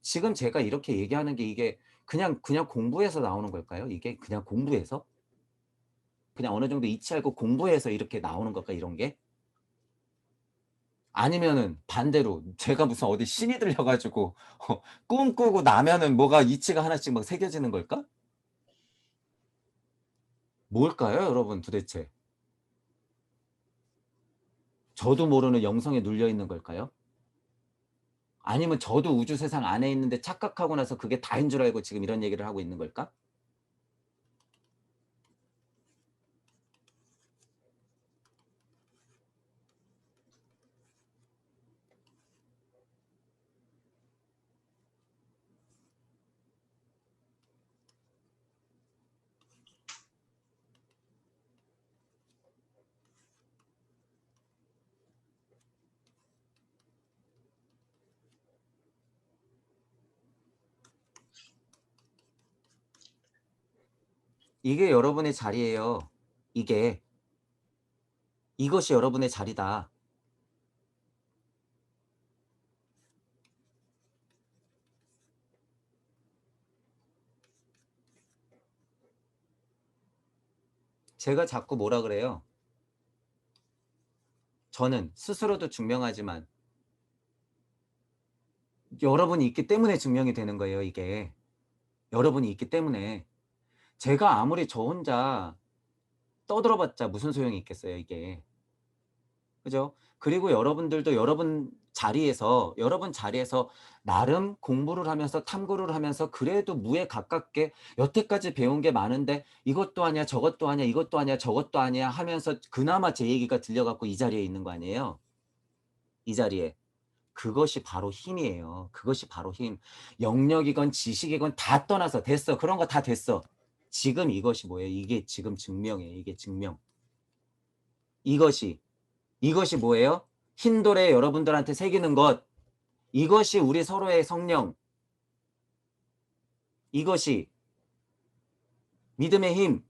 지금 제가 이렇게 얘기하는 게 이게 그냥 공부해서 나오는 걸까요? 이게 그냥 공부해서? 그냥 어느 정도 이치 알고 공부해서 이렇게 나오는 걸까 이런 게? 아니면은 반대로 제가 무슨 어디 신이 들려 가지고 꿈꾸고 나면은 뭐가 이치가 하나씩 막 새겨지는 걸까? 뭘까요, 여러분 도대체? 저도 모르는 영성에 눌려 있는 걸까요? 아니면 저도 우주 세상 안에 있는데 착각하고 나서 그게 다인 줄 알고 지금 이런 얘기를 하고 있는 걸까? 이게 여러분의 자리예요. 이게. 이것이 여러분의 자리다. 제가 자꾸 뭐라 그래요? 저는 스스로도 증명하지만 여러분이 있기 때문에 증명이 되는 거예요, 이게. 여러분이 있기 때문에. 제가 아무리 저 혼자 떠들어 봤자 무슨 소용이 있겠어요, 이게. 그죠? 그리고 여러분들도 여러분 자리에서 나름 공부를 하면서 탐구를 하면서 그래도 무에 가깝게 여태까지 배운 게 많은데 이것도 아니야, 저것도 아니야, 이것도 아니야, 저것도 아니야 하면서 그나마 제 얘기가 들려 갖고 이 자리에 있는 거 아니에요? 이 자리에. 그것이 바로 힘이에요. 그것이 바로 힘. 영역이건 지식이건 다 떠나서 됐어. 그런 거 다 됐어. 지금 이것이 뭐예요? 이게 지금 증명이에요. 이게 증명. 이것이 이것이 뭐예요? 흰돌에 여러분들한테 새기는 것. 이것이 우리 서로의 성령. 이것이 믿음의 힘.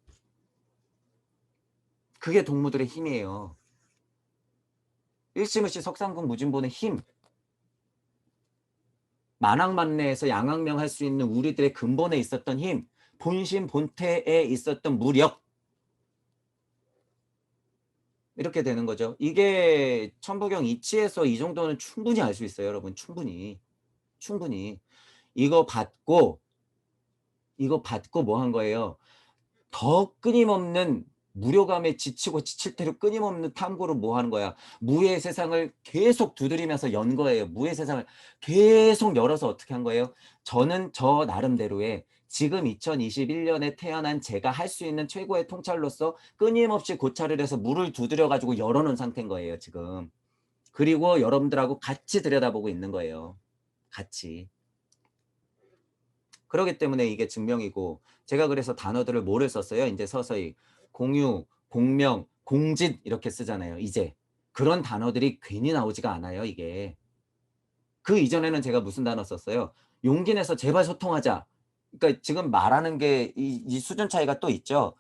그게 동무들의 힘이에요. 일시무시 석상국 무진본의 힘. 만왕만내에서 양악명할 수 있는 우리들의 근본에 있었던 힘. 본심 본태에 있었던 무력. 이렇게 되는 거죠. 이게 천부경 이치에서 이 정도는 충분히 알 수 있어요, 여러분. 충분히. 충분히. 이거 받고 이거 받고 뭐 한 거예요? 더 끊임없는 무료감에 지치고 지칠 대로 끊임없는 탐구로 뭐 하는 거야? 무의 세상을 계속 두드리면서 연 거예요. 무의 세상을 계속 열어서 어떻게 한 거예요? 저는 저 나름대로의 지금 2021년에 태어난 제가 할 수 있는 최고의 통찰로서 끊임없이 고찰을 해서 물을 두드려 가지고 열어 놓은 상태인 거예요, 지금. 그리고 여러분들하고 같이 들여다보고 있는 거예요. 같이. 그러기 때문에 이게 증명이고 제가 그래서 단어들을 뭐를 썼어요? 이제 서서히 공유, 공명, 공진 이렇게 쓰잖아요. 이제 그런 단어들이 괜히 나오지가 않아요. 이게 그 이전에는 제가 무슨 단어 썼어요? 용기 내서 제발 소통하자. 그러니까 지금 말하는 게 이 수준 차이가 또 있죠.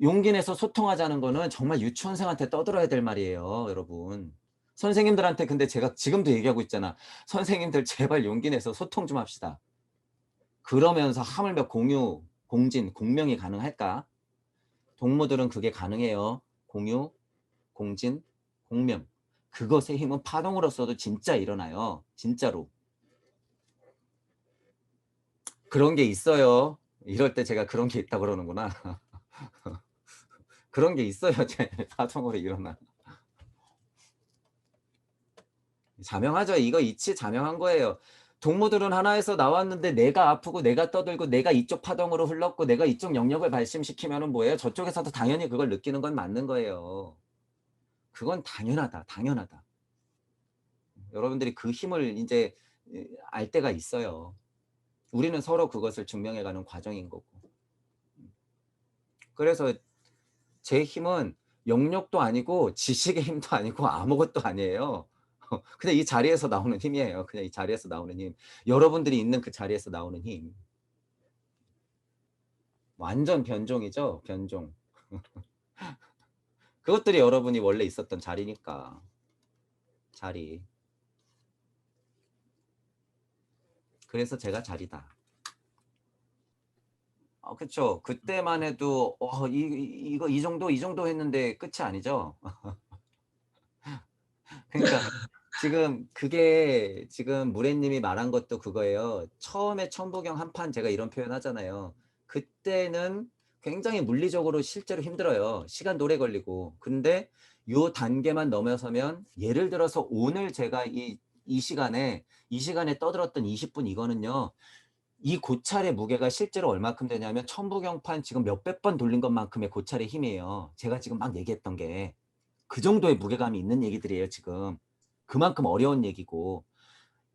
용기 내서 소통하자는 거는 정말 유치원생한테 떠들어야 될 말이에요, 여러분. 선생님들한테 근데 제가 지금도 얘기하고 있잖아. 선생님들 제발 용기 내서 소통 좀 합시다. 그러면서 하물며 공유, 공진, 공명이 가능할까? 동무들은 그게 가능해요. 공유, 공진, 공명. 그것의 힘은 파동으로서도 진짜 일어나요. 진짜로. 그런 게 있어요. 이럴 때 제가 그런 게 있다고 그러는구나. 그런 게 있어요. 제 파동으로 일어나. 자명하죠. 이거 이치 자명한 거예요. 동무들은 하나에서 나왔는데 내가 아프고 내가 떠들고 내가 이쪽 파동으로 흘렀고 내가 이쪽 영역을 발심시키면은 뭐예요? 저쪽에서도 당연히 그걸 느끼는 건 맞는 거예요. 그건 당연하다. 당연하다. 여러분들이 그 힘을 이제 알 때가 있어요. 우리는 서로 그것을 증명해가는 과정인 거고. 그래서 제 힘은 영역도 아니고 지식의 힘도 아니고 아무것도 아니에요. 그냥 이 자리에서 나오는 힘이에요. 그냥 이 자리에서 나오는 힘. 여러분들이 있는 그 자리에서 나오는 힘. 완전 변종이죠. 변종. 그것들이 여러분이 원래 있었던 자리니까. 자리. 그래서 제가 자리다. 그쵸. 그때만 해도 이거 이 정도 했는데 끝이 아니죠. 그러니까 지금 그게 지금 무래님이 말한 것도 그거예요. 처음에 천부경 한 판 제가 이런 표현 하잖아요. 그때는 굉장히 물리적으로 실제로 힘들어요. 시간도 오래 걸리고. 근데 요 단계만 넘어서면 예를 들어서 오늘 제가 이 시간에 떠들었던 20분 이거는요. 이 고찰의 무게가 실제로 얼마큼 되냐면 천부경판 지금 몇백 번 돌린 것만큼의 고찰의 힘이에요. 제가 지금 막 얘기했던 게. 그 정도의 무게감이 있는 얘기들이에요, 지금. 그만큼 어려운 얘기고.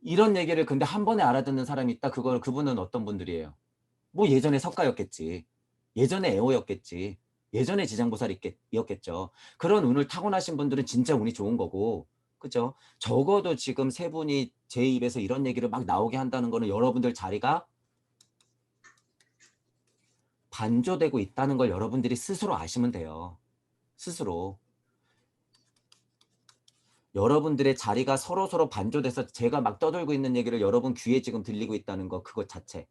이런 얘기를 근데 한 번에 알아듣는 사람이 있다? 그분은 어떤 분들이에요? 뭐 예전에 석가였겠지. 예전에 애호였겠지. 예전에 지장보살이었겠죠. 그런 운을 타고나신 분들은 진짜 운이 좋은 거고. 그죠? 적어도 지금 세 분이 제 입에서 이런 얘기를 막 나오게 한다는 거는 여러분들 자리가 반조되고 있다는 걸 여러분들이 스스로 아시면 돼요. 스스로. 여러분들의 자리가 서로서로 반조돼서 제가 막 떠들고 있는 얘기를 여러분 귀에 지금 들리고 있다는 거 그것 자체.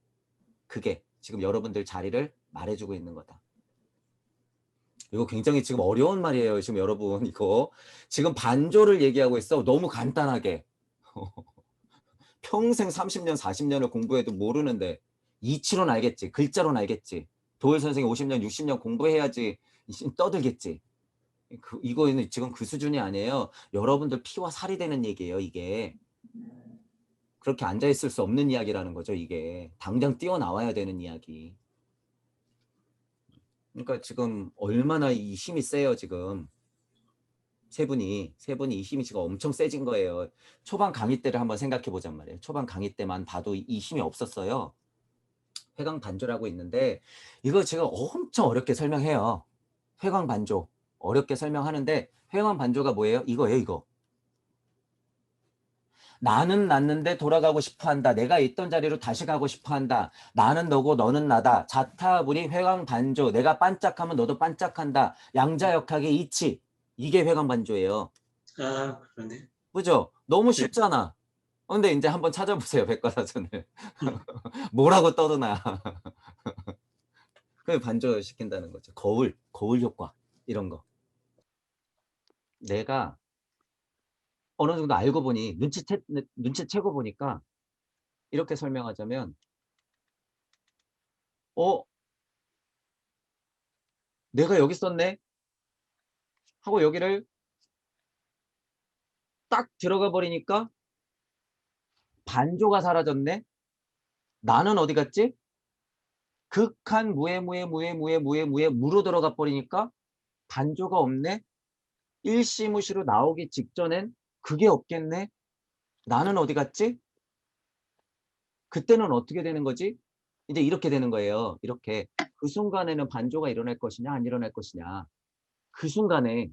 그게 지금 여러분들 자리를 말해주고 있는 거다. 이거 굉장히 지금 어려운 말이에요. 지금 여러분 이거. 지금 반조를 얘기하고 있어. 너무 간단하게. 평생 30년 40년을 공부해도 모르는데 이치로는 알겠지. 글자로는 알겠지. 도일 선생님 50년 60년 공부해야지 떠들겠지. 이거는 지금 그 수준이 아니에요. 여러분들 피와 살이 되는 얘기예요. 이게. 그렇게 앉아있을 수 없는 이야기라는 거죠. 이게. 당장 뛰어나와야 되는 이야기. 그러니까 지금 얼마나 이 힘이 세요. 지금. 세 분이 이 힘이 지금 엄청 세진 거예요. 초반 강의 때를 한번 생각해 보잔 말이에요. 초반 강의 때만 봐도 이 힘이 없었어요. 회광 반조라고 있는데 이거 제가 엄청 어렵게 설명해요. 회광 반조. 어렵게 설명하는데 회광 반조가 뭐예요? 이거예요. 이거. 나는 났는데 돌아가고 싶어 한다. 내가 있던 자리로 다시 가고 싶어 한다. 나는 너고 너는 나다. 자타불이 회광반조. 내가 반짝하면 너도 반짝한다. 양자역학의 이치. 이게 회광반조예요. 아, 그러네. 그죠? 너무 네. 쉽잖아. 근데 이제 한번 찾아보세요. 백과사전을. 음. 뭐라고 떠드나. 그 반조시킨다는 거죠. 거울 효과. 이런 거. 내가 어느 정도 알고 보니 눈치채고 보니까 이렇게 설명하자면 어 내가 여기 있었네 하고 여기를 딱 들어가 버리니까 반조가 사라졌네. 나는 어디 갔지? 극한 무에 무로 들어가 버리니까 반조가 없네. 일시무시로 나오기 직전엔 그게 없겠네. 나는 어디 갔지? 그때는 어떻게 되는 거지? 이제 이렇게 되는 거예요. 이렇게. 그 순간에는 반조가 일어날 것이냐 안 일어날 것이냐. 그 순간에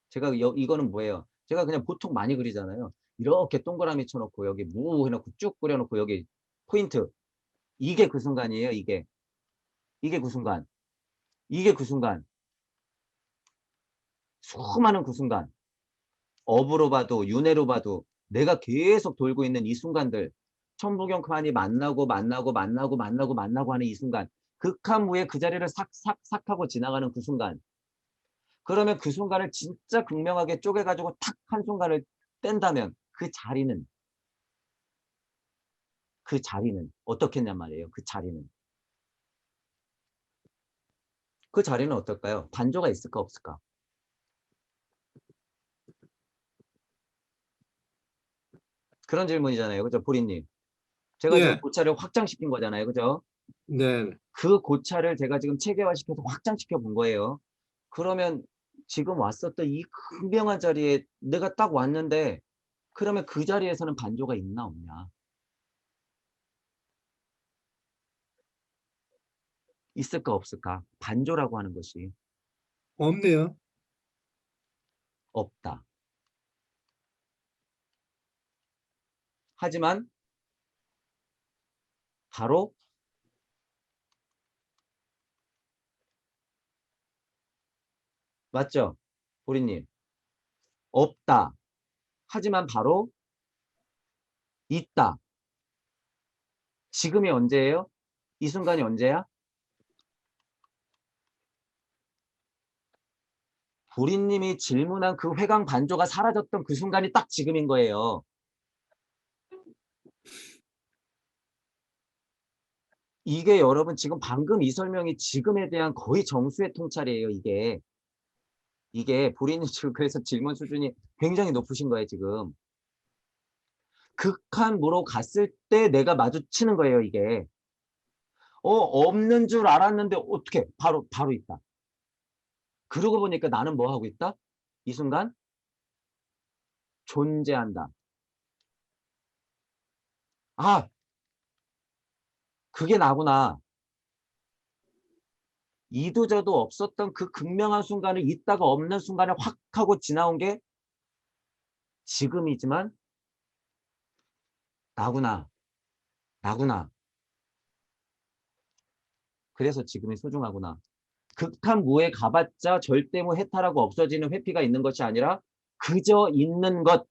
제가 이거는 뭐예요? 제가 그냥 보통 많이 그리잖아요. 이렇게 동그라미 쳐놓고 여기 무 해놓고 쭉 그려놓고 여기 포인트. 이게 그 순간이에요. 이게 그 순간. 이게 그 순간. 수많은 그 순간. 업으로 봐도 윤회로 봐도 내가 계속 돌고 있는 이 순간들. 천부경판이 만나고 하는 이 순간. 극한 무에 그 자리를 삭삭삭 하고 지나가는 그 순간. 그러면 그 순간을 진짜 극명하게 쪼개가지고 탁 한 순간을 뗀다면 그 자리는 어떻겠냔 말이에요. 그 자리는 어떨까요? 반조가 있을까 없을까? 그런 질문이잖아요. 그죠? 보리님. 제가 지금 예, 고차를 확장시킨 거잖아요. 그죠? 네. 그 고차를 제가 지금 체계화시켜서 확장시켜 본 거예요. 그러면 지금 왔었던 이 극명한 자리에 내가 딱 왔는데 그러면 그 자리에서는 반조가 있나 없냐? 있을까 없을까? 반조라고 하는 것이 없네요. 없다. 하지만 바로 맞죠? 보리님. 없다. 하지만 바로 있다. 지금이 언제예요? 이 순간이 언제야? 보리님이 질문한 그 회광 반조가 사라졌던 그 순간이 딱 지금인 거예요. 이게 여러분 지금 방금 이 설명이 지금에 대한 거의 정수의 통찰이에요. 이게 보리님 지금 그래서 질문 수준이 굉장히 높으신 거예요. 지금. 극한무로 갔을 때 내가 마주치는 거예요. 이게. 없는 줄 알았는데 어떻게 바로 있다. 그러고 보니까 나는 뭐 하고 있다? 이 순간 존재한다. 아, 그게 나구나. 이도저도 없었던 그 극명한 순간을 있다가 없는 순간에 확 하고 지나온 게 지금이지만 나구나. 나구나. 그래서 지금이 소중하구나. 극한무에 가봤자 절대무 해탈하고 없어지는 회피가 있는 것이 아니라 그저 있는 것.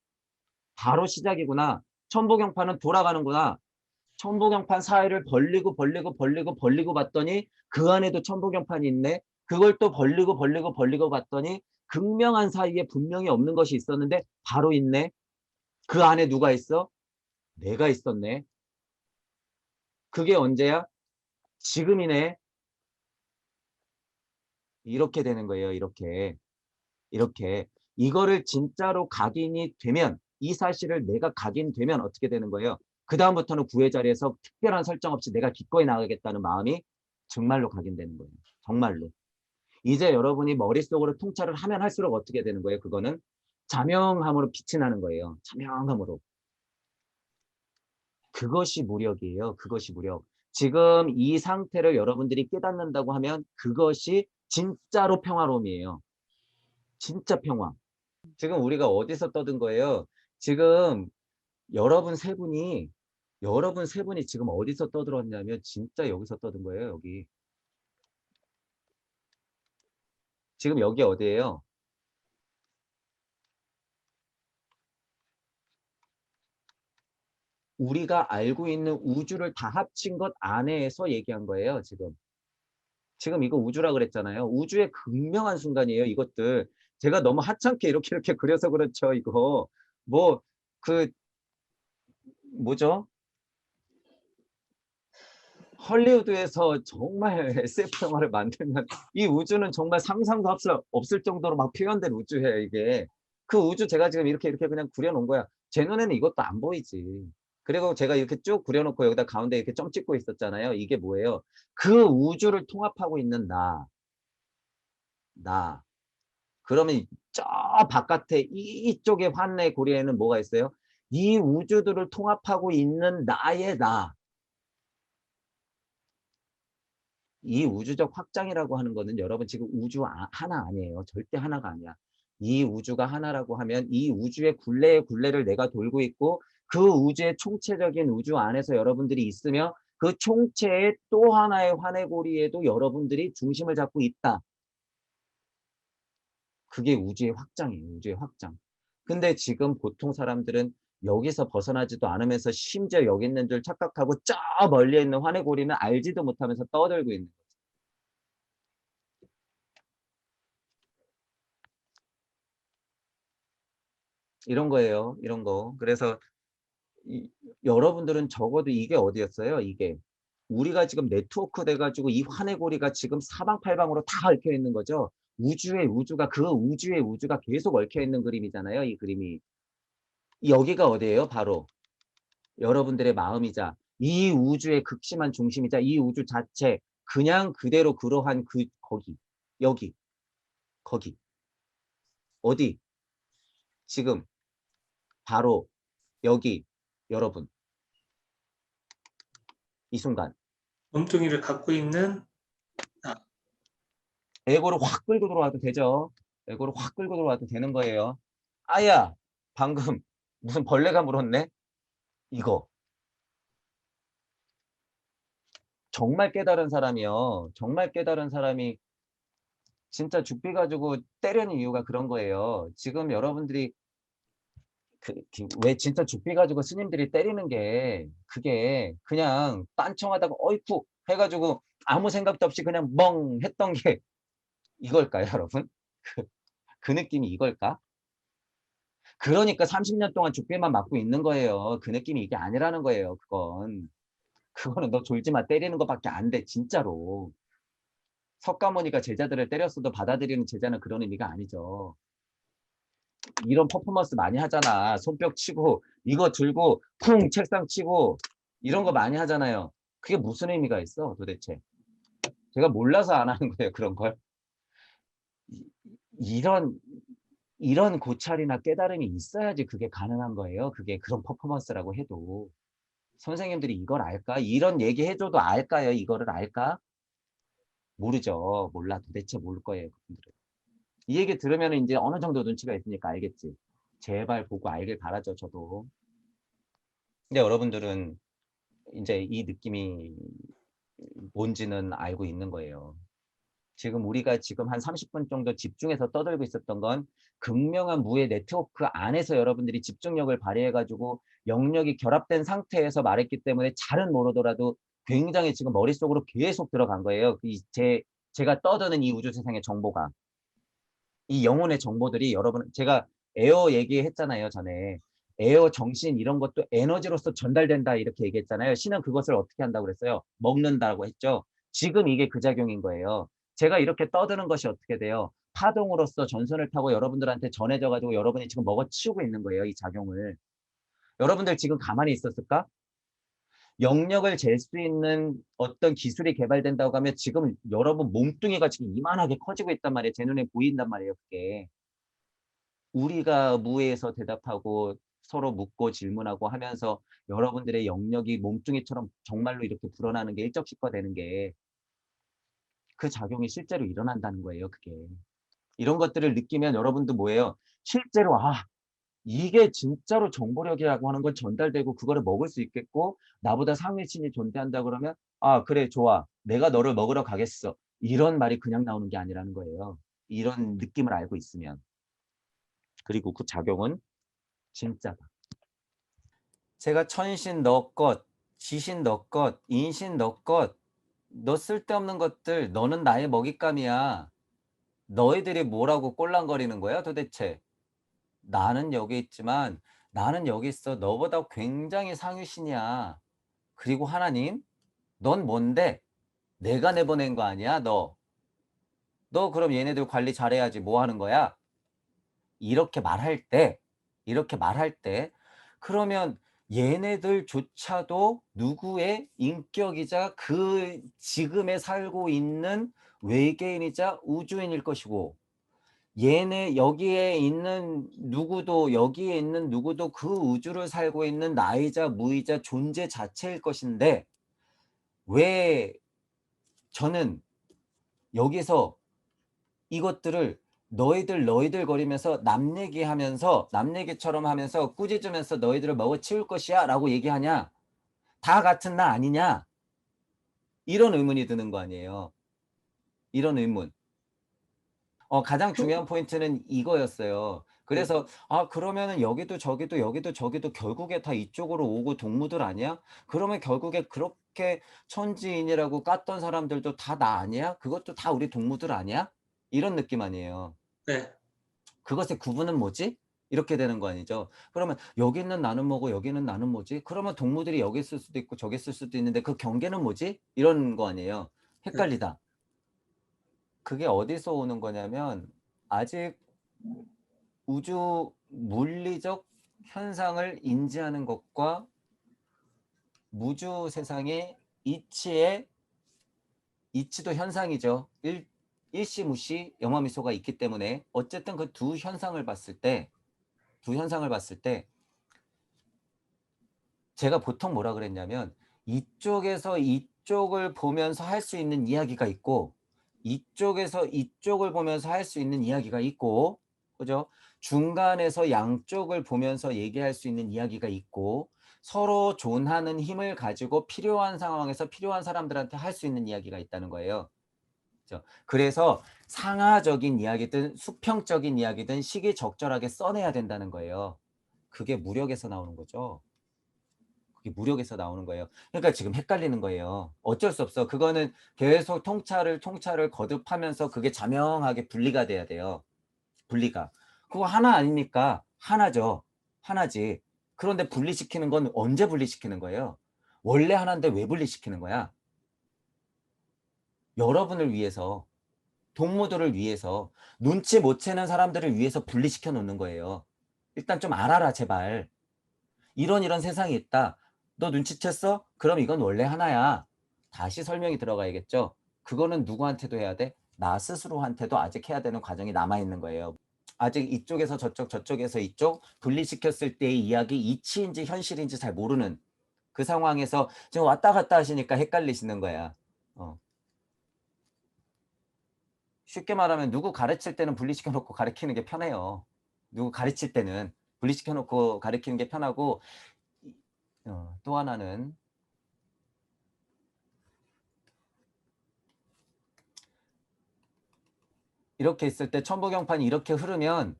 바로 시작이구나. 천부경판은 돌아가는구나. 천부경판 사이를 벌리고 봤더니 그 안에도 천부경판이 있네. 그걸 또 벌리고 봤더니 극명한 사이에 분명히 없는 것이 있었는데 바로 있네. 그 안에 누가 있어? 내가 있었네. 그게 언제야? 지금이네. 이렇게 되는 거예요. 이렇게. 이거를 진짜로 각인이 되면 이 사실을 내가 각인되면 어떻게 되는 거예요? 그 다음부터는 구애 자리에서 특별한 설정 없이 내가 기꺼이 나가겠다는 마음이 정말로 각인되는 거예요. 정말로. 이제 여러분이 머릿속으로 통찰을 하면 할수록 어떻게 되는 거예요? 그거는 자명함으로 빛이 나는 거예요. 자명함으로. 그것이 무력이에요. 그것이 무력. 지금 이 상태를 여러분들이 깨닫는다고 하면 그것이 진짜로 평화로움이에요. 진짜 평화. 지금 우리가 어디서 떠든 거예요? 지금 여러분 세 분이 지금 어디서 떠들었냐면 진짜 여기서 떠든 거예요. 여기. 지금 여기 어디예요? 우리가 알고 있는 우주를 다 합친 것 안에서 얘기한 거예요. 지금 이거 우주라 그랬잖아요. 우주의 극명한 순간이에요. 이것들. 제가 너무 하찮게 이렇게 그려서 그렇죠. 이거. 뭐 그 뭐죠? 헐리우드에서 정말 SF 영화를 만들면 이 우주는 정말 상상도 없을 정도로 막 표현된 우주예요, 이게. 그 우주 제가 지금 이렇게 그냥 그려놓은 거야. 제 눈에는 이것도 안 보이지. 그리고 제가 이렇게 쭉 그려놓고 여기다 가운데 이렇게 점 찍고 있었잖아요. 이게 뭐예요? 그 우주를 통합하고 있는 나. 그러면 저 바깥에 이쪽에 환내 고리에는 뭐가 있어요? 이 우주들을 통합하고 있는 나의 나. 이 우주적 확장이라고 하는 거는 여러분 지금 우주 하나 아니에요. 절대 하나가 아니야. 이 우주가 하나라고 하면 이 우주의 굴레를 내가 돌고 있고 그 우주의 총체적인 우주 안에서 여러분들이 있으며 그 총체의 또 하나의 환해고리에도 여러분들이 중심을 잡고 있다. 그게 우주의 확장이에요. 우주의 확장. 근데 지금 보통 사람들은 여기서 벗어나지도 않으면서 심지어 여기 있는 줄 착각하고 저 멀리 있는 환해고리는 알지도 못하면서 떠들고 있는 거예요. 이런 거예요. 이런 거. 그래서 여러분들은 적어도 이게 어디였어요? 이게. 우리가 지금 네트워크 돼가지고 이 환해고리가 지금 사방팔방으로 다 얽혀 있는 거죠. 그 우주의 우주가 계속 얽혀 있는 그림이잖아요. 이 그림이. 여기가 어디예요? 바로 여러분들의 마음이자 이 우주의 극심한 중심이자 이 우주 자체 그냥 그대로 그러한 거기. 여기. 거기. 어디? 지금 바로 여기. 여러분. 이 순간. 몸뚱이를 갖고 있는 에고를 확 끌고 들어와도 되죠. 에고를 확 끌고 들어와도 되는 거예요. 아야, 방금 무슨 벌레가 물었네? 이거. 정말 깨달은 사람이요. 정말 깨달은 사람이 진짜 죽비 가지고 때리는 이유가 그런 거예요. 지금 여러분들이 왜 진짜 죽비 가지고 스님들이 때리는 게 그게 그냥 딴청하다가 "어이쿠." 해 가지고 아무 생각도 없이 그냥 멍 했던 게 이걸까요, 여러분? 그 그 느낌이 이걸까? 그러니까 30년 동안 죽비만 맞고 있는 거예요. 그 느낌이 이게 아니라는 거예요, 그건. 그거는 "너 졸지 마." 때리는 거 밖에 안 돼, 진짜로. 석가모니가 제자들을 때렸어도 받아들이는 제자는 그런 의미가 아니죠. 이런 퍼포먼스 많이 하잖아. 손뼉 치고 이거 들고 쿵 책상 치고 이런 거 많이 하잖아요. 그게 무슨 의미가 있어 도대체? 제가 몰라서 안 하는 거예요, 그런 걸. 이 이런 이런 고찰이나 깨달음이 있어야지 그게 가능한 거예요. 그게 그런 퍼포먼스라고 해도. 선생님들이 이걸 알까? 이런 얘기해 줘도 알까요? 이거를 알까? 모르죠. 몰라. 도대체 모를 거예요, 그분들은. 이 얘기 들으면은 인제 어느 정도 눈치가 있으니까 알겠지. 제발 보고 알길 바라죠, 저도. 근데 여러분들은 인제 이 느낌이 뭔지는 알고 있는 거예요. 지금 우리가 지금 한 30분 정도 집중해서 떠들고 있었던 건 극명한 무의 네트워크 안에서 여러분들이 집중력을 발휘해 가지고 영역이 결합된 상태에서 말했기 때문에 잘은 모르더라도 굉장히 지금 머릿속으로 계속 들어간 거예요. 제가 떠드는 이 우주 세상의 정보가. 이 영혼의 정보들이 여러분 제가 에어 얘기했잖아요, 전에. 에어 정신 이런 것도 에너지로서 전달된다 이렇게 얘기했잖아요. 신은 그것을 어떻게 한다고 그랬어요? 먹는다고 했죠. 지금 이게 그 작용인 거예요. 제가 이렇게 떠드는 것이 어떻게 돼요? 파동으로서 전선을 타고 여러분들한테 전해져 가지고 여러분이 지금 먹어치우고 있는 거예요, 이 작용을. 여러분들 지금 가만히 있었을까? 영역을 잴 수 있는 어떤 기술이 개발된다고 하면 지금 여러분 몸뚱이가 지금 이만하게 커지고 있단 말이에요. 제 눈에 보인단 말이에요, 그게. 우리가 무에서 대답하고 서로 묻고 질문하고 하면서 여러분들의 영역이 몸뚱이처럼 정말로 이렇게 불어나는 게 일적시화되는 게 그 작용이 실제로 일어난다는 거예요, 그게. 이런 것들을 느끼면 여러분도 뭐예요? 실제로 '아 이게 진짜로 정보력이라고 하는 건 전달되고 그거를 먹을 수 있겠고 나보다 상위 신이 존재한다 그러면 '아 그래 좋아. 내가 너를 먹으러 가겠어.' 이런 말이 그냥 나오는 게 아니라는 거예요. 이런 느낌을 알고 있으면. 그리고 그 작용은 진짜다. 제가 천신 너 것, 지신 너 것, 인신 너 것, 너 쓸데없는 것들 너는 나의 먹잇감이야. 너희들이 뭐라고 꼴랑거리는 거야 도대체. 나는 여기 있지만 나는 여기 있어. 너보다 굉장히 상위신이야. 그리고 하나님, 넌 뭔데? 내가 내보낸 거 아니야 너. 너 그럼 얘네들 관리 잘해야지 뭐 하는 거야? 이렇게 말할 때 이렇게 말할 때 그러면 얘네들조차도 누구의 인격이자 그 지금에 살고 있는 외계인이자 우주인일 것이고 여기에 있는 누구도 여기에 있는 누구도 그 우주를 살고 있는 나이자 무이자 존재 자체일 것인데 왜 저는 여기서 이것들을 너희들 거리면서 남 얘기하면서 남 얘기처럼 하면서 꾸짖으면서 "너희들을 먹어치울 것이야."라고 얘기하냐? 다 같은 나 아니냐? 이런 의문이 드는 거 아니에요. 이런 의문. 가장 그 중요한 포인트는 이거였어요. 네. 그래서 '아 그러면은 여기도 저기도 여기도 저기도 결국에 다 이쪽으로 오고 동무들 아니야? 그러면 결국에 그렇게 천지인이라고 깠던 사람들도 다 나 아니야? 그것도 다 우리 동무들 아니야?' 이런 느낌 아니에요. 네. 그것의 구분은 뭐지? 이렇게 되는 거 아니죠. 그러면 여기 있는 나는 뭐고 여기는 나는 뭐지? 그러면 동무들이 여기 있을 수도 있고 저기 있을 수도 있는데 그 경계는 뭐지? 이런 거 아니에요. 네. 헷갈리다. 그게 어디서 오는 거냐면 아직 우주 물리적 현상을 인지하는 것과 무주 세상의 이치의 이치도 현상이죠. 일시무시 영화미소가 있기 때문에 어쨌든 그 두 현상을 봤을 때 제가 보통 뭐라 그랬냐면 이쪽에서 이쪽을 보면서 할 수 있는 이야기가 있고 이쪽에서 이쪽을 보면서 할 수 있는 이야기가 있고 그죠? 중간에서 양쪽을 보면서 얘기할 수 있는 이야기가 있고 서로 존하는 힘을 가지고 필요한 상황에서 필요한 사람들한테 할 수 있는 이야기가 있다는 거예요. 그죠? 그래서 상하적인 이야기든 수평적인 이야기든 시기적절하게 써내야 된다는 거예요. 그게 무력에서 나오는 거죠. 그게 무력에서 나오는 거예요. 그러니까 지금 헷갈리는 거예요. 어쩔 수 없어. 그거는 계속 통찰을 거듭하면서 그게 자명하게 분리가 돼야 돼요. 분리가. 그거 하나 아닙니까? 하나죠. 하나지. 그런데 분리시키는 건 언제 분리시키는 거예요? 원래 하나인데 왜 분리시키는 거야? 여러분을 위해서, 동무들을 위해서, 눈치 못 채는 사람들을 위해서 분리시켜 놓는 거예요. 일단 좀 알아라, 제발. 이런 세상이 있다. 너 눈치챘어? 그럼 이건 원래 하나야. 다시 설명이 들어가야겠죠. 그거는 누구한테도 해야 돼? 나 스스로한테도 아직 해야 되는 과정이 남아있는 거예요. 아직 이쪽에서 저쪽, 저쪽에서 이쪽 분리시켰을 때의 이야기 이치인지 현실인지 잘 모르는 그 상황에서 지금 왔다 갔다 하시니까 헷갈리시는 거야. 쉽게 말하면 누구 가르칠 때는 분리시켜 놓고 가르치는 게 편해요. 누구 가르칠 때는 분리시켜 놓고 가르치는 게 편하고, 또 하나는 이렇게 있을 때 천부경판이 이렇게 흐르면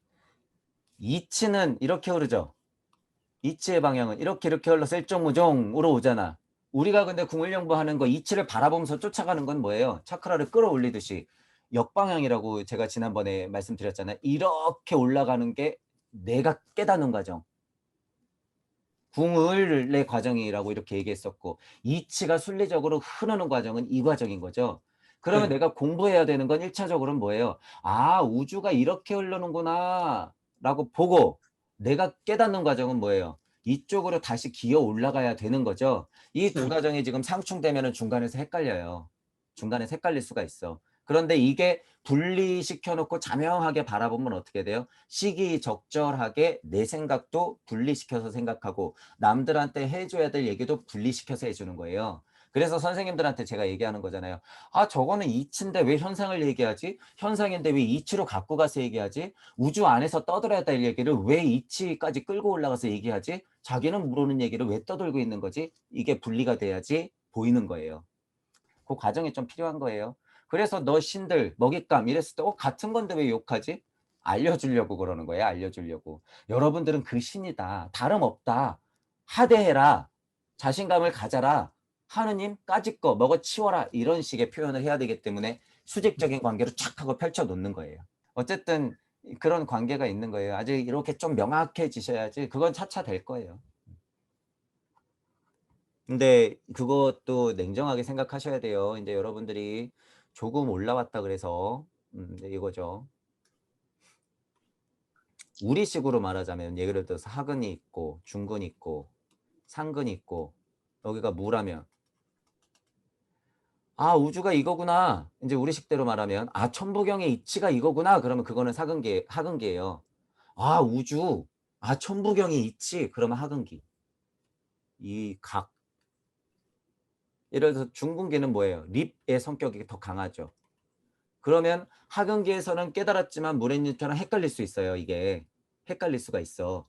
이치는 이렇게 흐르죠. 이치의 방향은 이렇게 흘러서 일정무종으로 오잖아. 우리가 근데 궁을영부하는 거 이치를 바라보면서 쫓아가는 건 뭐예요? 차크라를 끌어올리듯이 역방향이라고 제가 지난번에 말씀드렸잖아요. 이렇게 올라가는 게 내가 깨닫는 과정. 궁을의 과정이라고 이렇게 얘기했었고, 이치가 순리적으로 흐르는 과정은 이 과정인 거죠. 그러면 네. 내가 공부해야 되는 건 1차적으로는 뭐예요? 아, 우주가 이렇게 흐르는구나 라고 보고, 내가 깨닫는 과정은 뭐예요? 이쪽으로 다시 기어 올라가야 되는 거죠. 이 두 네. 과정이 지금 상충되면 중간에서 헷갈려요. 중간에서 헷갈릴 수가 있어. 그런데 이게 분리시켜 놓고 자명하게 바라보면 어떻게 돼요? 시기적절하게 내 생각도 분리시켜서 생각하고, 남들한테 해줘야 될 얘기도 분리시켜서 해주는 거예요. 그래서 선생님들한테 제가 얘기하는 거잖아요. 아, 저거는 이치인데 왜 현상을 얘기하지? 현상인데 왜 이치로 갖고 가서 얘기하지? 우주 안에서 떠들어야 될 얘기를 왜 이치까지 끌고 올라가서 얘기하지? 자기는 모르는 얘기를 왜 떠들고 있는 거지? 이게 분리가 돼야지 보이는 거예요. 그 과정이 좀 필요한 거예요. 그래서 너 신들 먹잇감 이랬을 때 같은 건데 왜 욕하지? 알려주려고 그러는 거예요. 알려주려고. 여러분들은 그 신이다. 다름없다. 하대해라. 자신감을 가져라. 하느님 까짓 거 먹어치워라. 이런 식의 표현을 해야 되기 때문에 수직적인 관계로 착 하고 펼쳐놓는 거예요. 어쨌든 그런 관계가 있는 거예요. 아직 이렇게 좀 명확해지셔야지 그건 차차 될 거예요. 근데 그것도 냉정하게 생각하셔야 돼요. 이제 여러분들이 조금 올라왔다 그래서 네, 이거죠. 우리식으로 말하자면 예를 들어서 하근이 있고 중근이 있고 상근이 있고 여기가 무라면 아, 우주가 이거구나. 이제 우리식대로 말하면 아, 천부경의 이치가 이거구나. 그러면 그거는 하근기예요. 아, 우주. 아, 천부경의 이치. 그러면 하근기. 이 각. 예를 들어서 중근기는 뭐예요? 립의 성격이 더 강하죠. 그러면 하근기에서는 깨달았지만 무례님처럼 헷갈릴 수 있어요. 이게 헷갈릴 수가 있어.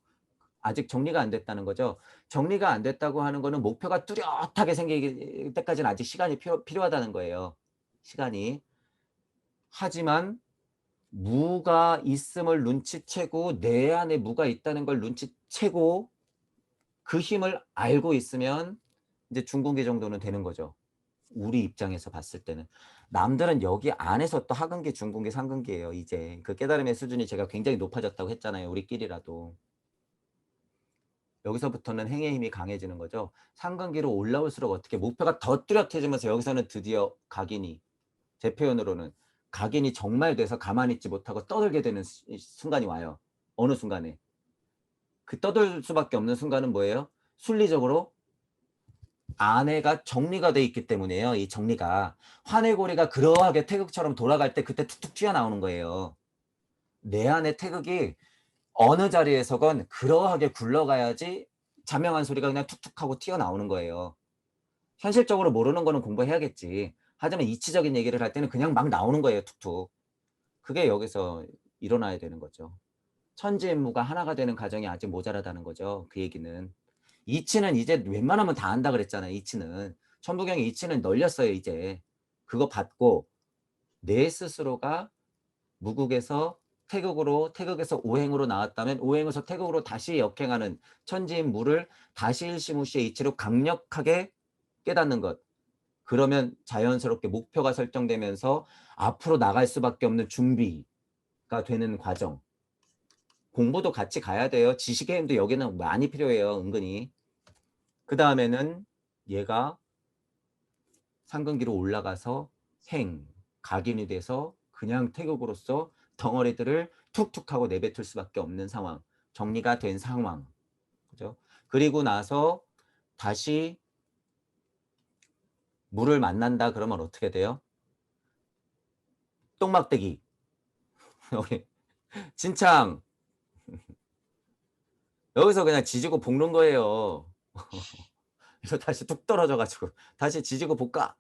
아직 정리가 안 됐다는 거죠. 정리가 안 됐다고 하는 거는 목표가 뚜렷하게 생길 때까지는 아직 시간이 필요하다는 거예요. 시간이. 하지만 무가 있음을 눈치채고 내 안에 무가 있다는 걸 눈치채고 그 힘을 알고 있으면 이제 중공계 정도는 되는 거죠. 우리 입장에서 봤을 때는. 남들은 여기 안에서 또 하근기, 중근기, 상근기예요. 이제 그 깨달음의 수준이 제가 굉장히 높아졌다고 했잖아요. 우리끼리라도. 여기서부터는 행의 힘이 강해지는 거죠. 상근기로 올라올수록 어떻게 목표가 더 뚜렷해지면서 여기서는 드디어 각인이, 제 표현으로는 각인이 정말 돼서 가만히 있지 못하고 떠들게 되는 순간이 와요. 어느 순간에. 그 떠들 수밖에 없는 순간은 뭐예요? 순리적으로 안에가 정리가 돼 있기 때문에요. 이 정리가. 환해고리가 그러하게 태극처럼 돌아갈 때 그때 툭툭 튀어나오는 거예요. 내 안에 태극이 어느 자리에서건 그러하게 굴러가야지 자명한 소리가 그냥 툭툭 하고 튀어나오는 거예요. 현실적으로 모르는 거는 공부해야겠지. 하지만 이치적인 얘기를 할 때는 그냥 막 나오는 거예요. 툭툭. 그게 여기서 일어나야 되는 거죠. 천지인무가 하나가 되는 과정이 아직 모자라다는 거죠. 그 얘기는. 이치는 이제 웬만하면 다 안다 그랬잖아요. 이치는. 천부경의 이치는 널렸어요. 이제. 그거 받고 내 스스로가 무국에서 태극에서 오행으로 나왔다면 오행에서 태극으로 다시 역행하는 천지인 무를 다시 일시무시의 이치로 강력하게 깨닫는 것. 그러면 자연스럽게 목표가 설정되면서 앞으로 나갈 수밖에 없는 준비가 되는 과정. 공부도 같이 가야 돼요. 지식의 힘도 여기는 많이 필요해요. 은근히. 그 다음에는 얘가 상근기로 올라가서 각인이 돼서 그냥 태극으로서 덩어리들을 툭툭 하고 내뱉을 수밖에 없는 상황. 정리가 된 상황. 그죠? 그리고 나서 다시 물을 만난다 그러면 어떻게 돼요? 똥막대기. 여기 진창. 여기서 그냥 지지고 볶는 거예요. 그래서 다시 뚝 떨어져가지고 다시 지지고 볶아.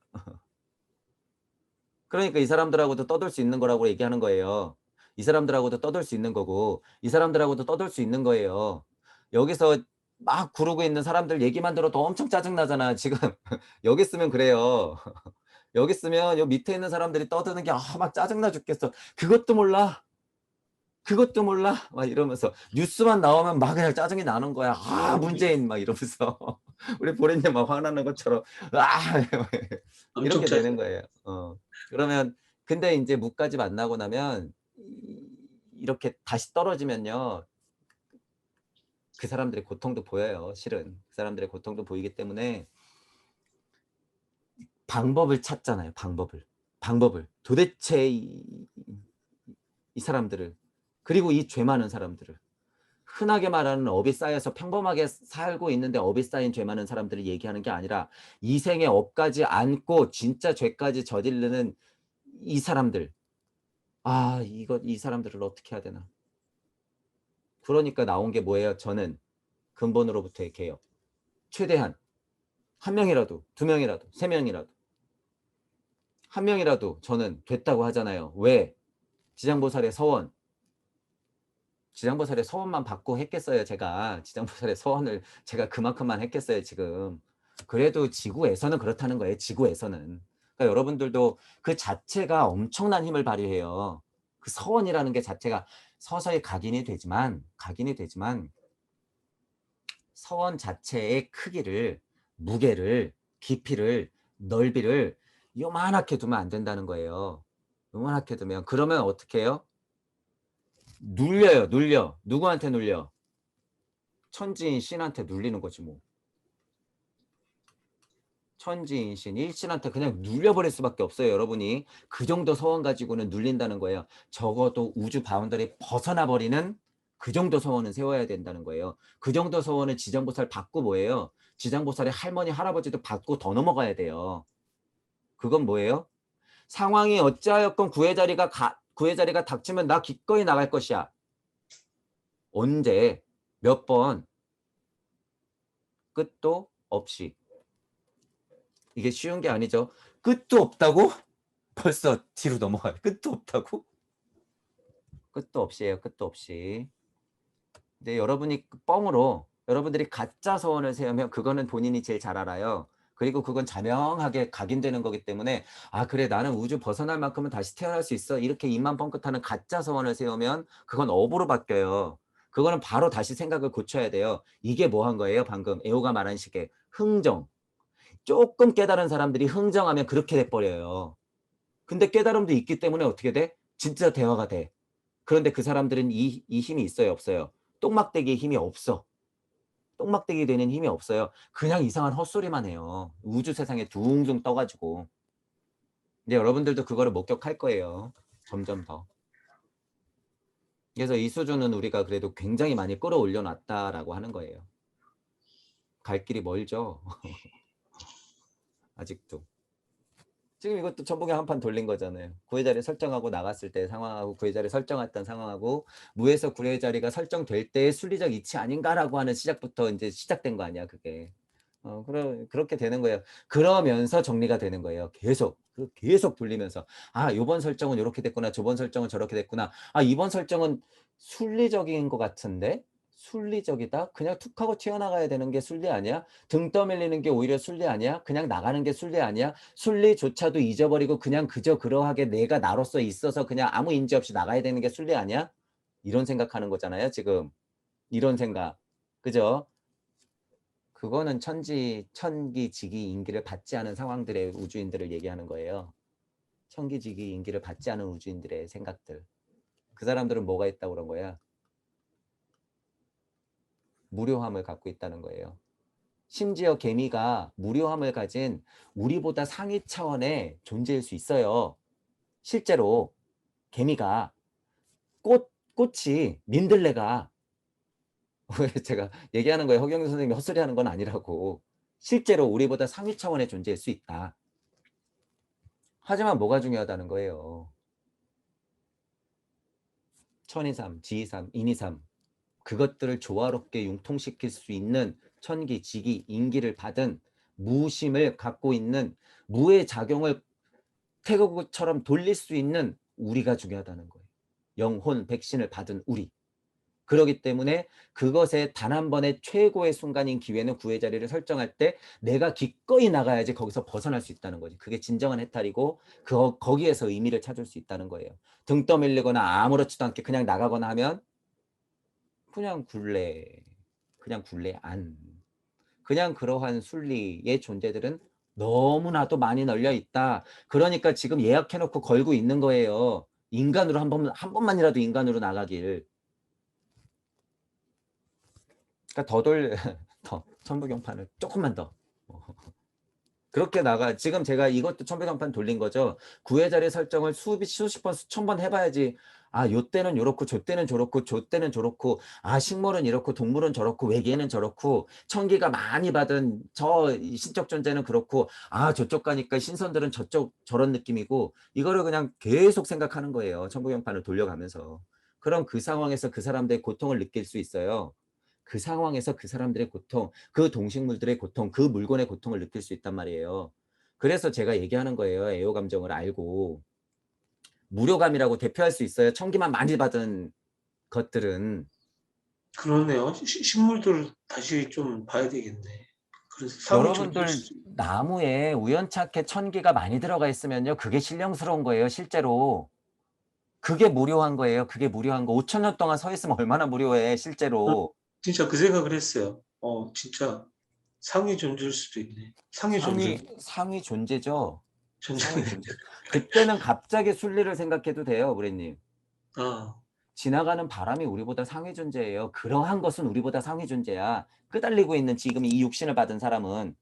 그러니까 이 사람들하고도 떠들 수 있는 거라고 얘기하는 거예요. 이 사람들하고도 떠들 수 있는 거고 이 사람들하고도 떠들 수 있는 거예요. 여기서 막 구르고 있는 사람들 얘기만 들어도 엄청 짜증나잖아. 지금 여기 있으면 그래요. 여기 있으면 요 밑에 있는 사람들이 떠드는 게 막 짜증나 죽겠어. 그것도 몰라. 그것도 몰라. 막 이러면서 뉴스만 나오면 막 그냥 짜증이 나는 거야. 문재인 막 이러면서 우리 보리님 막 화나는 것처럼 엄청 이렇게 되는 짜증. 거예요. 그러면 근데 이제 무까지 만나고 나면 이렇게 다시 떨어지면요. 그 사람들의 고통도 보여요. 실은 그 사람들의 고통도 보이기 때문에 방법을 찾잖아요. 방법을 도대체 이 사람들을 그리고 이 죄 많은 사람들을 흔하게 말하는 업이 쌓여서 평범하게 살고 있는데 업이 쌓인 죄 많은 사람들을 얘기하는 게 아니라 이 생에 업까지 안고 진짜 죄까지 저지르는 이 사람들. 이 사람들을 어떻게 해야 되나. 그러니까 나온 게 뭐예요? 저는 근본으로부터의 개혁. 최대한 한 명이라도, 두 명이라도, 세 명이라도, 한 명이라도 저는 됐다고 하잖아요. 왜? 지장보살의 서원. 지장보살의 서원만 받고 했겠어요, 제가. 지장보살의 서원을 제가 그만큼만 했겠어요, 지금. 그래도 지구에서는 그렇다는 거예요, 지구에서는. 그러니까 여러분들도 그 자체가 엄청난 힘을 발휘해요. 그 서원이라는 게 자체가 서서히 각인이 되지만 서원 자체의 크기를, 무게를, 깊이를, 넓이를 요만하게 두면 안 된다는 거예요. 요만하게 두면. 그러면 어떻게 해요? 눌려. 누구한테 눌려? 천지인 신한테 눌리는 거지 뭐. 천지인 신, 일신한테 그냥 눌려버릴 수밖에 없어요. 여러분이. 그 정도 서원 가지고는 눌린다는 거예요. 적어도 우주 바운더리 벗어나버리는 그 정도 서원은 세워야 된다는 거예요. 그 정도 서원을 지장보살 받고 뭐예요? 지장보살의 할머니, 할아버지도 받고 더 넘어가야 돼요. 그건 뭐예요? 상황이 어찌하였건 구의 자리가 닥치면 나 기꺼이 나갈 것이야. 언제, 몇 번, 끝도 없이. 이게 쉬운 게 아니죠. 끝도 없다고? 벌써 뒤로 넘어가요. 끝도 없다고? 끝도 없이 해요. 끝도 없이. 근데 여러분이 여러분들이 가짜 소원을 세우면 그거는 본인이 제일 잘 알아요. 그리고 그건 자명하게 각인되는 거기 때문에 그래 나는 우주 벗어날 만큼은 다시 태어날 수 있어. 이렇게 입만 뻥끗하는 가짜 소원을 세우면 그건 업으로 바뀌어요. 그거는 바로 다시 생각을 고쳐야 돼요. 이게 뭐 한 거예요? 방금 애호가 말한 식의 흥정. 조금 깨달은 사람들이 흥정하면 그렇게 돼버려요. 근데 깨달음도 있기 때문에 어떻게 돼? 진짜 대화가 돼. 그런데 그 사람들은 이 힘이 있어요, 없어요? 똥막대기의 힘이 없어. 똥막대기 되는 힘이 없어요. 그냥 이상한 헛소리만 해요. 우주 세상에 둥둥 떠가지고. 근데 여러분들도 그거를 목격할 거예요. 점점 더. 그래서 이 수준은 우리가 그래도 굉장히 많이 끌어올려 놨다라고 하는 거예요. 갈 길이 멀죠. 아직도. 지금 이것도 천복에 한 판 돌린 거잖아요. 구의 자리 설정하고 나갔을 때 상황하고 구의 자리 설정했던 상황하고 무에서 구의 자리가 설정될 때의 순리적 이치 아닌가라고 하는 시작부터 이제 시작된 거 아니야, 그게. 그렇게 되는 거예요. 그러면서 정리가 되는 거예요. 계속 돌리면서 요번 설정은 이렇게 됐구나. 저번 설정은 저렇게 됐구나. 이번 설정은 순리적인 것 같은데 순리적이다? 그냥 툭 하고 튀어나가야 되는 게 순리 아니야? 등 떠밀리는 게 오히려 순리 아니야? 그냥 나가는 게 순리 아니야? 순리조차도 잊어버리고 그냥 그저 그러하게 내가 나로서 있어서 그냥 아무 인지 없이 나가야 되는 게 순리 아니야? 이런 생각하는 거잖아요, 지금. 이런 생각. 그죠? 그거는 천기지기 인기를 받지 않은 상황들의 우주인들을 얘기하는 거예요. 천기지기 인기를 받지 않은 우주인들의 생각들. 그 사람들은 뭐가 있다고 그런 거야? 무료함을 갖고 있다는 거예요. 심지어 개미가 무료함을 가진 우리보다 상위 차원의 존재일 수 있어요. 실제로 개미가 꽃이 민들레가 왜 제가 얘기하는 거예요. 허경영 선생님이 헛소리 하는 건 아니라고. 실제로 우리보다 상위 차원의 존재일 수 있다. 하지만 뭐가 중요하다는 거예요. 천이삼, 지이삼, 인이삼 그것들을 조화롭게 융통시킬 수 있는 천기, 지기, 인기를 받은 무심을 갖고 있는 무의 작용을 태극처럼 돌릴 수 있는 우리가 중요하다는 거예요. 영혼, 백신을 받은 우리. 그렇기 때문에 그것의 단 한 번의 최고의 순간인 기회는 구의 자리를 설정할 때 내가 기꺼이 나가야지 거기서 벗어날 수 있다는 거지. 그게 진정한 해탈이고 거기에서 의미를 찾을 수 있다는 거예요. 등 떠밀리거나 아무렇지도 않게 그냥 나가거나 하면 그냥 굴레 안. 그냥 그러한 순리의 존재들은 너무나도 많이 널려 있다. 그러니까 지금 예약해놓고 걸고 있는 거예요. 인간으로 한 번만이라도 인간으로 나가길. 그러니까 더 천부경판을 조금만 더 그렇게 나가. 지금 제가 이것도 천부경판 돌린 거죠. 구의 자리 설정을 수십 번 수천 번 해봐야지. 아, 요 때는 요렇고 저 때는 저렇고 저 때는 저렇고 아, 식물은 이렇고 동물은 저렇고 외계인은 저렇고 천기가 많이 받은 저 신적 존재는 그렇고 아, 저쪽 가니까 신선들은 저쪽 저런 느낌이고 이거를 그냥 계속 생각하는 거예요. 천부경판을 돌려가면서. 그럼 그 상황에서 그 사람들의 고통을 느낄 수 있어요. 그 상황에서 그 사람들의 고통, 그 동식물들의 고통, 그 물건의 고통을 느낄 수 있단 말이에요. 그래서 제가 얘기하는 거예요. 애호 감정을 알고. 무료감이라고 대표할 수 있어요. 천기만 많이 받은 것들은. 그러네요. 식물들 다시 좀 봐야 되겠네. 그래서 상위 존재일 여러분들 수 나무에 우연찮게 천기가 많이 들어가 있으면요. 그게 신령스러운 거예요. 실제로. 그게 무료한 거예요. 그게 무료한 거. 5천 년 동안 서 있으면 얼마나 무료해. 실제로. 진짜 그 생각을 했어요. 진짜 상위 존재일 수도 있네. 상위 존재. 상위 존재죠. 존재. 상위 존재. 그때는 갑자기 순리를 생각해도 돼요. 우리님. 아, 지나가는 바람이 우리보다 상위 존재예요. 그러한 것은 우리보다 상위 존재야. 끄달리고 있는 지금 이 육신을 받은 사람은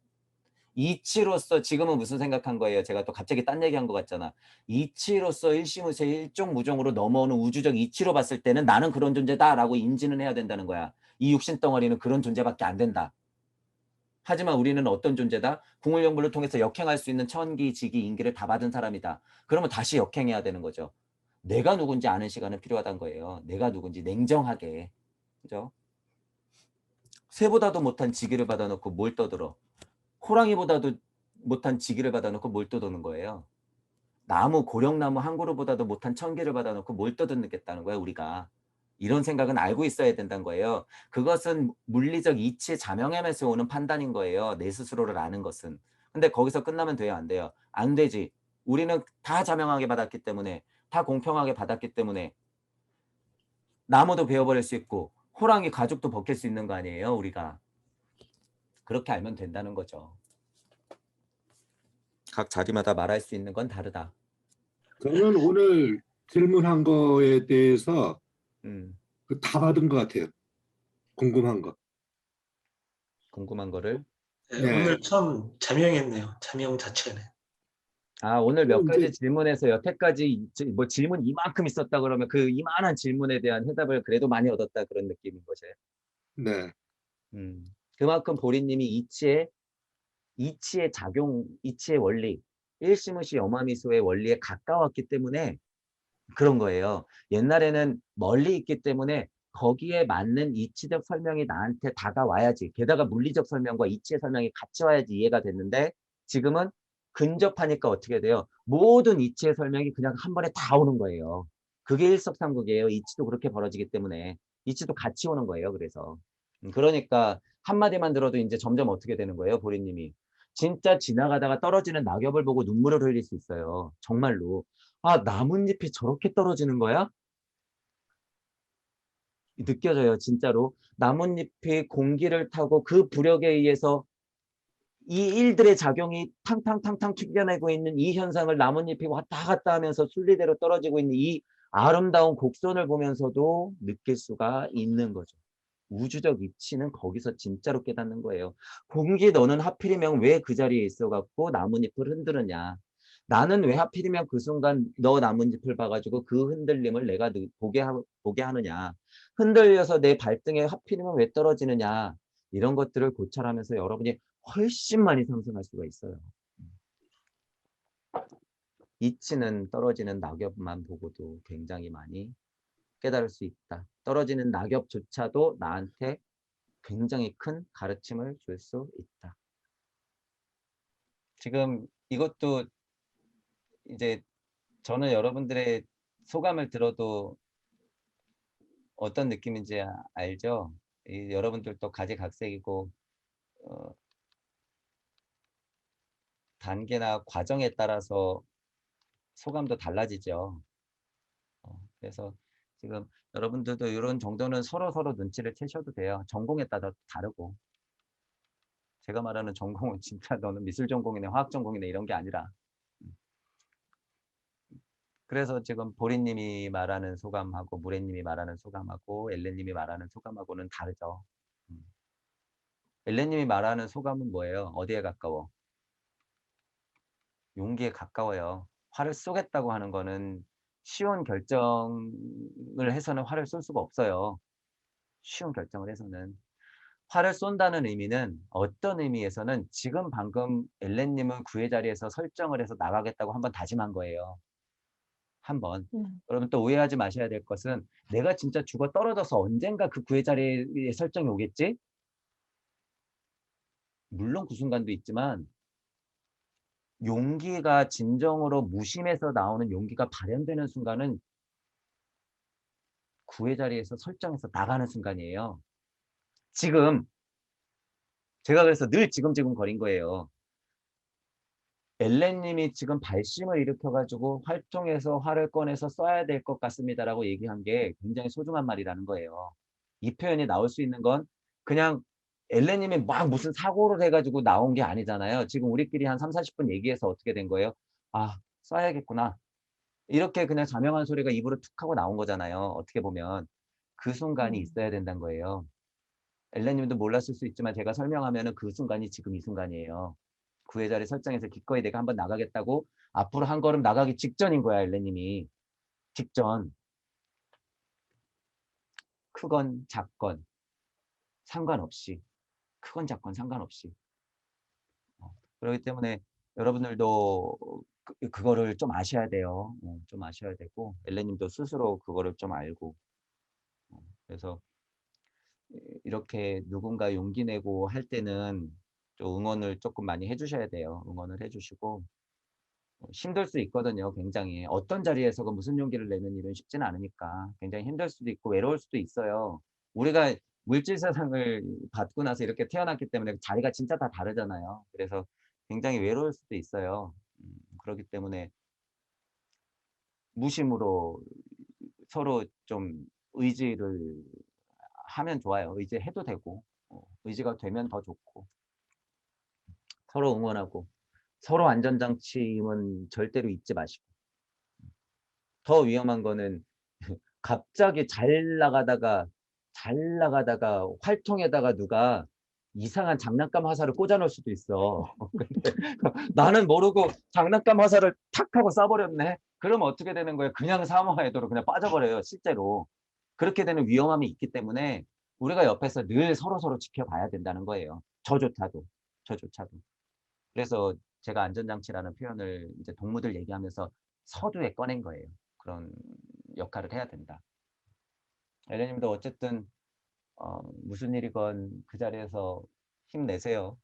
이치로서 지금은 무슨 생각한 거예요? 제가 또 갑자기 딴 얘기한 것 같잖아. 이치로서 일시무세 일종무종으로 넘어오는 우주적 이치로 봤을 때는 나는 그런 존재다라고 인지는 해야 된다는 거야. 이 육신 덩어리는 그런 존재밖에 안 된다. 하지만 우리는 어떤 존재다? 궁을영불을 통해서 역행할 수 있는 천기, 지기, 인기를 다 받은 사람이다. 그러면 다시 역행해야 되는 거죠. 내가 누군지 아는 시간은 필요하다는 거예요. 내가 누군지 냉정하게. 그죠? 새보다도 못한 지기를 받아놓고 뭘 떠들어? 호랑이보다도 못한 지기를 받아놓고 뭘 떠드는 거예요? 고령나무 한 그루보다도 못한 천기를 받아놓고 뭘 떠드겠다는 거야, 우리가. 이런 생각은 알고 있어야 된다는 거예요. 그것은 물리적 이치 자명함에서 오는 판단인 거예요. 내 스스로를 아는 것은. 근데 거기서 끝나면 돼요, 안 돼요? 안 되지. 우리는 다 자명하게 받았기 때문에, 다 공평하게 받았기 때문에 나무도 베어버릴 수 있고 호랑이 가죽도 벗길 수 있는 거 아니에요, 우리가. 그렇게 알면 된다는 거죠. 각 자리마다 말할 수 있는 건 다르다. 저는 오늘 질문한 거에 대해서 음, 다 받은 것 같아요. 궁금한 거. 궁금한 거를. 네, 네. 오늘 참 자명했네요. 자명 자체는. 아, 오늘 몇 가지 이제 질문에서 여태까지 뭐 질문 이만큼 있었다 그러면 그 이만한 질문에 대한 해답을 그래도 많이 얻었다 그런 느낌인 거죠. 네. 그만큼 보리님이 이치의 작용, 이치의 원리, 일시무시 여마미소의 원리에 가까웠기 때문에 그런 거예요. 옛날에는 멀리 있기 때문에 거기에 맞는 이치적 설명이 나한테 다가와야지. 게다가 물리적 설명과 이치의 설명이 같이 와야지 이해가 됐는데 지금은 근접하니까 어떻게 돼요? 모든 이치의 설명이 그냥 한 번에 다 오는 거예요. 그게 일석삼국이에요. 이치도 그렇게 벌어지기 때문에. 이치도 같이 오는 거예요. 그래서. 그러니까 한마디만 들어도 이제 점점 어떻게 되는 거예요? 보리님이. 진짜 지나가다가 떨어지는 낙엽을 보고 눈물을 흘릴 수 있어요. 정말로. 아, 나뭇잎이 저렇게 떨어지는 거야? 느껴져요, 진짜로. 나뭇잎이 공기를 타고 그 부력에 의해서 이 일들의 작용이 탕탕탕탕 튕겨내고 있는 이 현상을 나뭇잎이 왔다 갔다 하면서 순리대로 떨어지고 있는 이 아름다운 곡선을 보면서도 느낄 수가 있는 거죠. 우주적 이치는 거기서 진짜로 깨닫는 거예요. 공기 너는 하필이면 왜 그 자리에 있어 갖고 나뭇잎을 흔드느냐. 나는 왜 하필이면 그 순간 너 나뭇잎을 봐가지고 그 흔들림을 내가 보게 하느냐. 흔들려서 내 발등에 하필이면 왜 떨어지느냐. 이런 것들을 고찰하면서 여러분이 훨씬 많이 상승할 수가 있어요. 이치는 떨어지는 낙엽만 보고도 굉장히 많이 깨달을 수 있다. 떨어지는 낙엽조차도 나한테 굉장히 큰 가르침을 줄 수 있다. 지금 이것도 이제 저는 여러분들의 소감을 들어도 어떤 느낌인지 알죠? 여러분들도 가지각색이고 단계나 과정에 따라서 소감도 달라지죠. 그래서 지금 여러분들도 이런 정도는 서로 눈치를 채셔도 돼요. 전공에 따라 다르고. 제가 말하는 전공은 진짜 너는 미술 전공이네, 화학 전공이네 이런 게 아니라. 그래서 지금 보리님이 말하는 소감하고 무래님이 말하는 소감하고 엘레님이 말하는 소감하고는 다르죠. 엘레님이 말하는 소감은 뭐예요? 어디에 가까워? 용기에 가까워요. 화를 쏘겠다고 하는 거는 쉬운 결정을 해서는 화를 쏠 수가 없어요. 쉬운 결정을 해서는. 화를 쏜다는 의미는 어떤 의미에서는 지금 방금 엘렌님은 구의 자리에서 설정을 해서 나가겠다고 한번 다짐한 거예요. 한번. 여러분 또 오해하지 마셔야 될 것은 내가 진짜 죽어 떨어져서 언젠가 그 구의 자리에 설정이 오겠지? 물론 그 순간도 있지만 용기가 진정으로 무심에서 나오는 용기가 발현되는 순간은 구의 자리에서 설정해서 나가는 순간이에요. 지금 제가 그래서 늘 지금 거린 거예요. 엘렌님이 지금 발심을 일으켜가지고 활동해서 화를 꺼내서 써야 될 것 같습니다라고 얘기한 게 굉장히 소중한 말이라는 거예요. 이 표현이 나올 수 있는 건 그냥 엘렌님이 막 무슨 사고를 해가지고 나온 게 아니잖아요. 지금 우리끼리 한 3, 40분 얘기해서 어떻게 된 거예요? 아, 써야겠구나. 이렇게 그냥 자명한 소리가 입으로 툭 하고 나온 거잖아요. 어떻게 보면 그 순간이 있어야 된다는 거예요. 엘렌님도 몰랐을 수 있지만 제가 설명하면 그 순간이 지금 이 순간이에요. 구의 자리 설정해서 기꺼이 내가 한번 나가겠다고 앞으로 한 걸음 나가기 직전인 거야, 엘렌님이. 직전. 크건 작건 상관없이. 크건 작건 상관없이. 그렇기 때문에 여러분들도 그거를 좀 아셔야 돼요. 좀 아셔야 되고 엘렌님도 스스로 그거를 좀 알고. 그래서 이렇게 누군가 용기 내고 할 때는 좀 응원을 조금 많이 해주셔야 돼요. 응원을 해주시고 힘들 수 있거든요. 굉장히 어떤 자리에서가 무슨 용기를 내는 일은 쉽지는 않으니까 굉장히 힘들 수도 있고 외로울 수도 있어요. 우리가 물질 세상을 받고 나서 이렇게 태어났기 때문에 자리가 진짜 다 다르잖아요. 그래서 굉장히 외로울 수도 있어요. 그렇기 때문에 무심으로 서로 좀 의지를 하면 좋아요. 의지해도 되고 의지가 되면 더 좋고 서로 응원하고 서로 안전장치임은 절대로 잊지 마시고 더 위험한 거는 갑자기 잘 나가다가 활통에다가 누가 이상한 장난감 화살을 꽂아 놓을 수도 있어. 근데 나는 모르고 장난감 화살을 탁 하고 쏴버렸네. 그러면 어떻게 되는 거예요? 그냥 사모해도로 그냥 빠져버려요. 실제로. 그렇게 되는 위험함이 있기 때문에 우리가 옆에서 늘 서로 지켜봐야 된다는 거예요. 저조차도. 그래서 제가 안전장치라는 표현을 이제 동무들 얘기하면서 서두에 꺼낸 거예요. 그런 역할을 해야 된다. 엘레님도 어쨌든 무슨 일이건 그 자리에서 힘내세요.